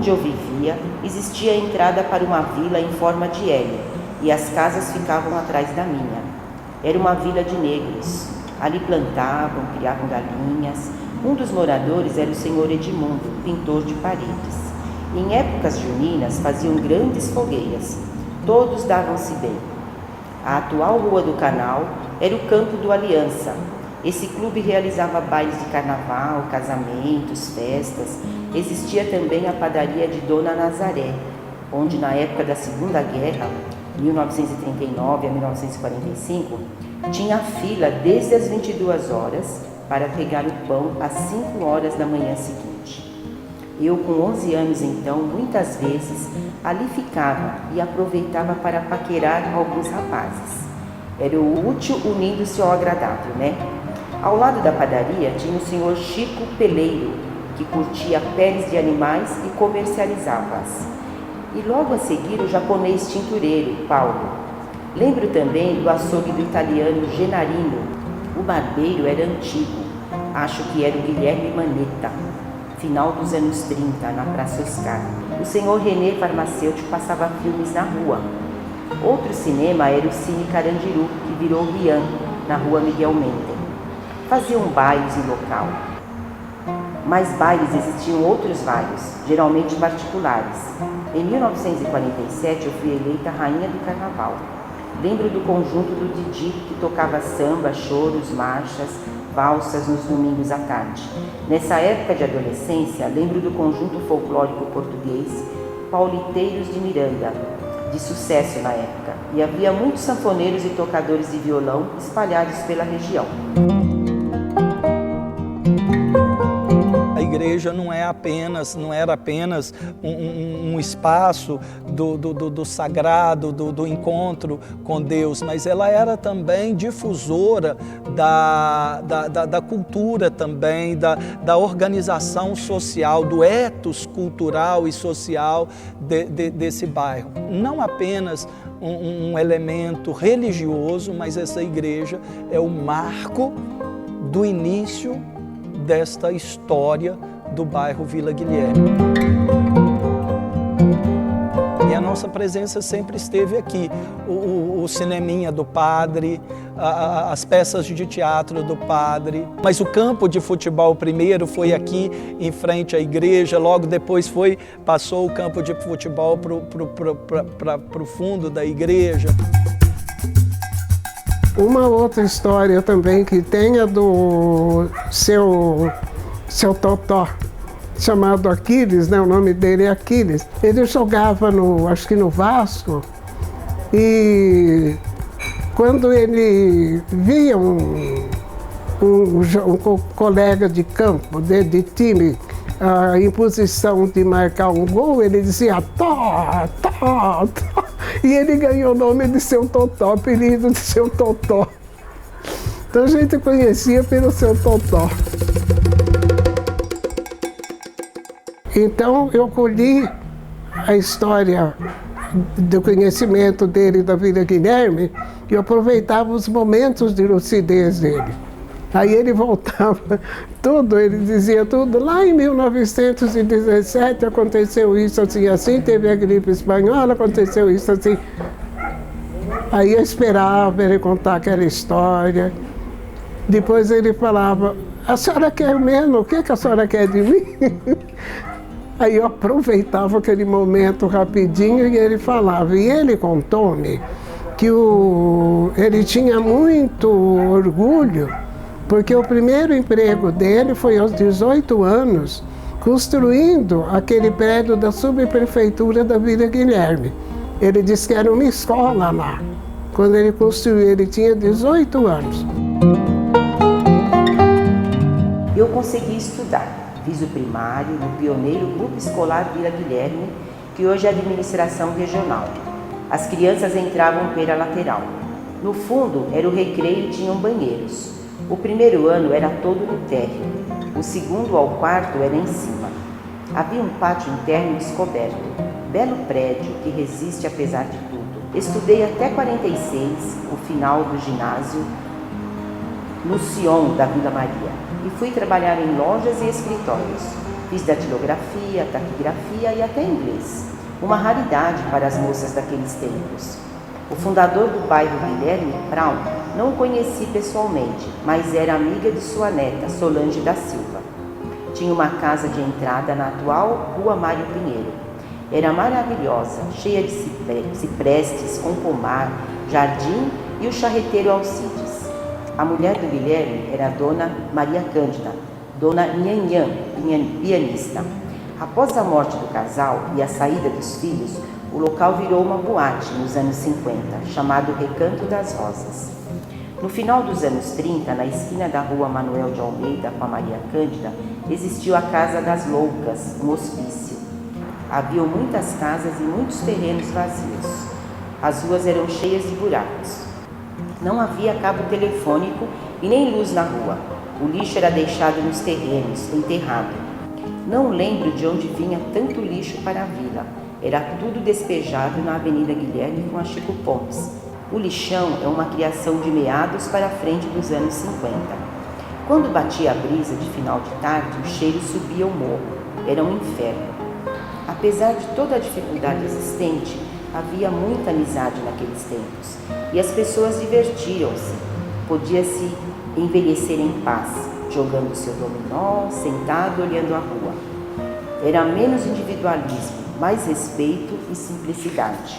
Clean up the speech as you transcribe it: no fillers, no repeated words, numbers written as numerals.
onde eu vivia, existia a entrada para uma vila em forma de L, e as casas ficavam atrás da minha. Era uma vila de negros. Ali plantavam, criavam galinhas. Um dos moradores era o senhor Edmundo, pintor de paredes. Em épocas juninas faziam grandes fogueiras. Todos davam-se bem. A atual Rua do Canal era o campo do Aliança. Esse clube realizava bailes de carnaval, casamentos, festas. Existia também a padaria de Dona Nazaré, onde na época da Segunda Guerra, 1939 a 1945, tinha fila desde as 22 horas para pegar o pão às 5 horas da manhã seguinte. Eu, com 11 anos então, muitas vezes ali ficava e aproveitava para paquerar alguns rapazes. Era o útil unindo-se ao agradável, né? Ao lado da padaria tinha o senhor Chico Peleiro, que curtia peles de animais e comercializava-as. E logo a seguir o japonês tintureiro, Paulo. Lembro também do açougue do italiano Genarino. O barbeiro era antigo, acho que era o Guilherme Manetta, final dos anos 30, na Praça Oscar. O senhor René farmacêutico passava filmes na rua. Outro cinema era o Cine Carandiru, que virou Rian, na Rua Miguel Mendel. Faziam bailes no local. Mais bailes existiam outros vários, geralmente particulares. Em 1947 eu fui eleita rainha do carnaval. Lembro do conjunto do Didi, que tocava samba, choros, marchas, valsas nos domingos à tarde. Nessa época de adolescência, lembro do conjunto folclórico português Pauliteiros de Miranda, de sucesso na época, e havia muitos sanfoneiros e tocadores de violão espalhados pela região. A igreja não era apenas um espaço do sagrado, do encontro com Deus, mas ela era também difusora da cultura também, da organização social, do ethos cultural e social desse bairro. Não apenas um elemento religioso, mas essa igreja é o marco do início desta história do bairro Vila Guilherme. E a nossa presença sempre esteve aqui. O cineminha do padre, as peças de teatro do padre. Mas o campo de futebol primeiro foi aqui em frente à igreja, logo depois passou o campo de futebol para o fundo da igreja. Uma outra história também que tem é do seu Totó, chamado Aquiles, né? O nome dele é Aquiles. Ele jogava acho que no Vasco, e quando ele via um colega de campo, de time, em posição de marcar um gol, ele dizia Tó, Tó, Tó. E ele ganhou o nome de Seu Totó, apelido de Seu Totó. Então a gente conhecia pelo Seu Totó. Então eu colhi a história do conhecimento dele da Vila Guilherme e eu aproveitava os momentos de lucidez dele. Aí ele voltava tudo, ele dizia tudo. Lá em 1917 aconteceu isso assim, assim, teve a gripe espanhola, aconteceu isso assim. Aí eu esperava ele contar aquela história. Depois ele falava, a senhora quer mesmo? O que a senhora quer de mim? Aí eu aproveitava aquele momento rapidinho e ele falava. E ele contou-me que ele tinha muito orgulho, porque o primeiro emprego dele foi aos 18 anos, construindo aquele prédio da subprefeitura da Vila Guilherme. Ele disse que era uma escola lá. Quando ele construiu, ele tinha 18 anos. Eu consegui estudar. Fiz o primário no pioneiro Grupo Escolar Vila Guilherme, que hoje é administração regional. As crianças entravam pela lateral. No fundo era o recreio e tinham banheiros. O primeiro ano era todo no térreo, o segundo ao quarto era em cima. Havia um pátio interno descoberto, belo prédio que resiste apesar de tudo. Estudei até 46, o final do ginásio, no Sion da Vila Maria, e fui trabalhar em lojas e escritórios. Fiz datilografia, taquigrafia e até inglês, uma raridade para as moças daqueles tempos. O fundador do bairro, Guilherme Brown, não o conheci pessoalmente, mas era amiga de sua neta, Solange da Silva. Tinha uma casa de entrada na atual Rua Mário Pinheiro. Era maravilhosa, cheia de ciprestes, com pomar, jardim e o charreteiro Alcides. A mulher do Guilherme era a dona Maria Cândida, dona Nhanhã, pianista. Após a morte do casal e a saída dos filhos, o local virou uma boate nos anos 50, chamado Recanto das Rosas. No final dos anos 30, na esquina da rua Manuel de Almeida com a Maria Cândida, existiu a Casa das Loucas, um hospício. Havia muitas casas e muitos terrenos vazios. As ruas eram cheias de buracos. Não havia cabo telefônico e nem luz na rua. O lixo era deixado nos terrenos, enterrado. Não lembro de onde vinha tanto lixo para a vila. Era tudo despejado na Avenida Guilherme com a Chico Pontes. O lixão é uma criação de meados para frente dos anos 50. Quando batia a brisa de final de tarde, o cheiro subia ao morro. Era um inferno. Apesar de toda a dificuldade existente, havia muita amizade naqueles tempos. E as pessoas divertiam-se. Podia-se envelhecer em paz, jogando seu dominó, sentado olhando a rua. Era menos individualismo, mais respeito e simplicidade.